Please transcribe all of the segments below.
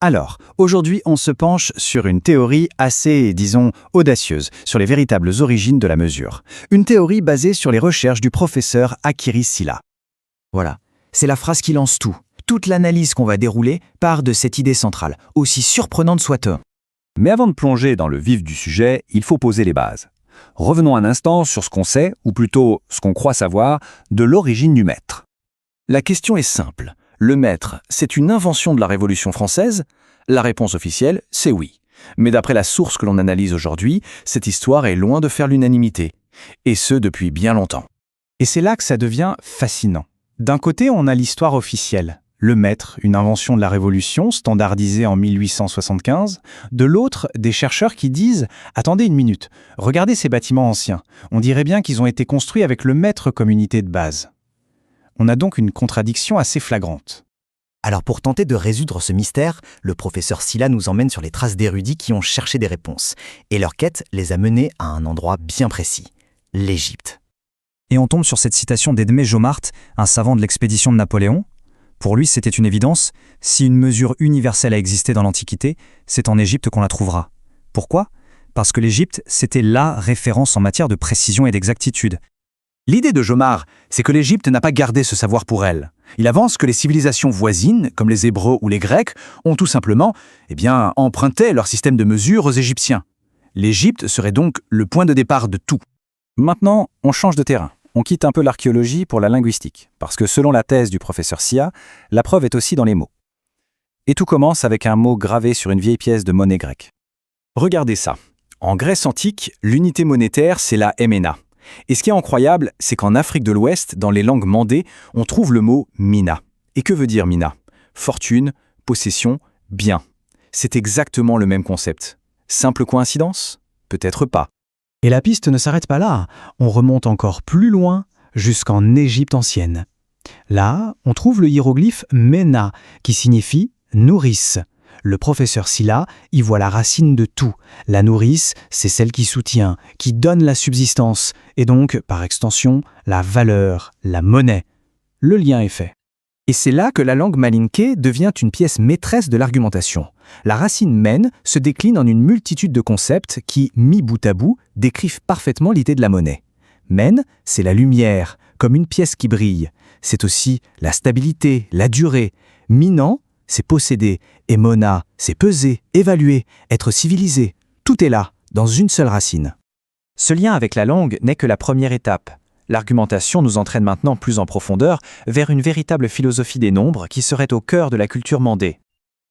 Alors, aujourd'hui, on se penche sur une théorie assez, disons, audacieuse, sur les véritables origines de la mesure. Une théorie basée sur les recherches du professeur Akiri Silla. Voilà, c'est la phrase qui lance tout. Toute l'analyse qu'on va dérouler part de cette idée centrale, aussi surprenante soit-elle. Mais avant de plonger dans le vif du sujet, il faut poser les bases. Revenons un instant sur ce qu'on sait, ou plutôt ce qu'on croit savoir, de l'origine du mètre. La question est simple. Le mètre, c'est une invention de la Révolution française? La réponse officielle, c'est oui. Mais d'après la source que l'on analyse aujourd'hui, cette histoire est loin de faire l'unanimité. Et ce, depuis bien longtemps. Et c'est là que ça devient fascinant. D'un côté, on a l'histoire officielle. Le mètre, une invention de la Révolution, standardisée en 1875. De l'autre, des chercheurs qui disent « Attendez une minute, regardez ces bâtiments anciens. On dirait bien qu'ils ont été construits avec le mètre comme unité de base. » On a donc une contradiction assez flagrante. Alors pour tenter de résoudre ce mystère, le professeur Silla nous emmène sur les traces d'érudits qui ont cherché des réponses. Et leur quête les a menés à un endroit bien précis, l'Égypte. Et on tombe sur cette citation d'Edmé Jomart, un savant de l'expédition de Napoléon. Pour lui, c'était une évidence. Si une mesure universelle a existé dans l'Antiquité, c'est en Égypte qu'on la trouvera. Pourquoi ? Parce que l'Égypte, c'était la référence en matière de précision et d'exactitude. L'idée de Jomart, c'est que l'Égypte n'a pas gardé ce savoir pour elle. Il avance que les civilisations voisines, comme les Hébreux ou les Grecs, ont tout simplement emprunté leur système de mesure aux Égyptiens. L'Égypte serait donc le point de départ de tout. Maintenant, on change de terrain. On quitte un peu l'archéologie pour la linguistique, parce que selon la thèse du professeur Silla, la preuve est aussi dans les mots. Et tout commence avec un mot gravé sur une vieille pièce de monnaie grecque. Regardez ça. En Grèce antique, l'unité monétaire, c'est la ména. Et ce qui est incroyable, c'est qu'en Afrique de l'Ouest, dans les langues mandées, on trouve le mot mina. Et que veut dire mina? Fortune, possession, bien. C'est exactement le même concept. Simple coïncidence? Peut-être pas. Et la piste ne s'arrête pas là. On remonte encore plus loin, jusqu'en Égypte ancienne. Là, on trouve le hiéroglyphe MENA, qui signifie « nourrice ». Le professeur Silla y voit la racine de tout. La nourrice, c'est celle qui soutient, qui donne la subsistance, et donc, par extension, la valeur, la monnaie. Le lien est fait. Et c'est là que la langue malinké devient une pièce maîtresse de l'argumentation. La racine men se décline en une multitude de concepts qui, mis bout à bout, décrivent parfaitement l'idée de la monnaie. Men, c'est la lumière, comme une pièce qui brille. C'est aussi la stabilité, la durée. Minan, c'est posséder, et mona, c'est peser, évaluer, être civilisé. Tout est là, dans une seule racine. Ce lien avec la langue n'est que la première étape. L'argumentation nous entraîne maintenant plus en profondeur vers une véritable philosophie des nombres qui serait au cœur de la culture mandée.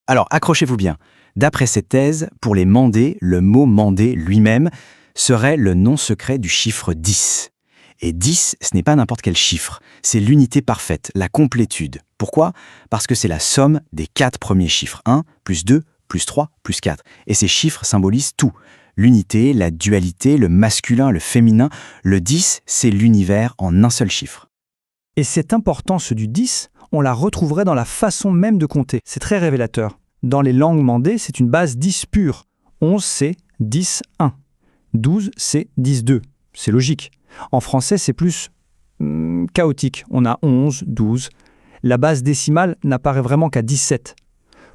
Alors, accrochez-vous bien. D'après cette thèse, pour les mandés, le mot mandé lui-même serait le nom secret du chiffre 10. Et 10, ce n'est pas n'importe quel chiffre, c'est l'unité parfaite, la complétude. Pourquoi? Parce que c'est la somme des 4 premiers chiffres. 1, plus 2, plus 3, plus 4. Et ces chiffres symbolisent tout. L'unité, la dualité, le masculin, le féminin. Le 10, c'est l'univers en un seul chiffre. Et cette importance du 10, on la retrouverait dans la façon même de compter. C'est très révélateur. Dans les langues mandées, c'est une base 10 pure. 11, c'est 10, 1. 12, c'est 10, 2. C'est logique. En français, c'est plus chaotique. On a 11, 12. La base décimale n'apparaît vraiment qu'à 17.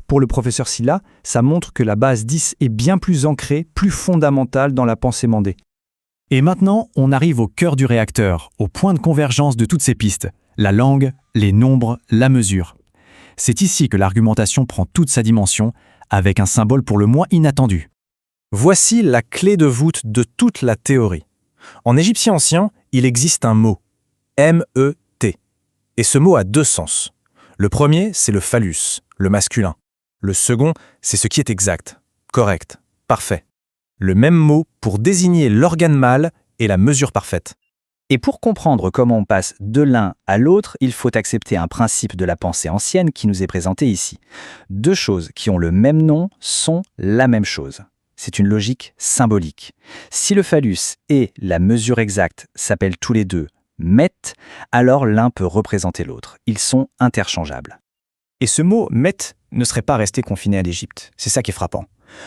Pour le professeur Silla, ça montre que la base 10 est bien plus ancrée, plus fondamentale dans la pensée mandée. Et maintenant, on arrive au cœur du réacteur, au point de convergence de toutes ces pistes. La langue, les nombres, la mesure. C'est ici que l'argumentation prend toute sa dimension, avec un symbole pour le moins inattendu. Voici la clé de voûte de toute la théorie. En égyptien ancien, il existe un mot, M-E-T. Et ce mot a 2 sens. Le premier, c'est le phallus, le masculin. Le second, c'est ce qui est exact, correct, parfait. Le même mot pour désigner l'organe mâle et la mesure parfaite. Et pour comprendre comment on passe de l'un à l'autre, il faut accepter un principe de la pensée ancienne qui nous est présenté ici. 2 choses qui ont le même nom sont la même chose. C'est une logique symbolique. Si le phallus et la mesure exacte s'appellent tous les deux met, alors l'un peut représenter l'autre. Ils sont interchangeables. Et ce mot « met » ne serait pas resté confiné à l'Égypte. C'est ça qui est frappant.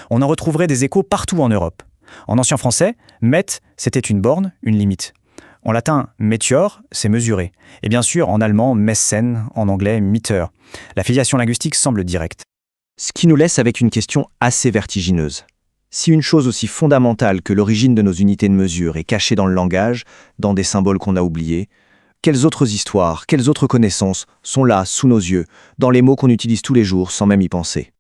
On en retrouverait des échos partout en Europe. En ancien français, « met » c'était une borne, une limite. En latin, « métior » c'est mesurer. Et bien sûr, en allemand, « messen », en anglais, « meter ». La filiation linguistique semble directe. Ce qui nous laisse avec une question assez vertigineuse. Si une chose aussi fondamentale que l'origine de nos unités de mesure est cachée dans le langage, dans des symboles qu'on a oubliés, quelles autres histoires, quelles autres connaissances sont là, sous nos yeux, dans les mots qu'on utilise tous les jours sans même y penser ?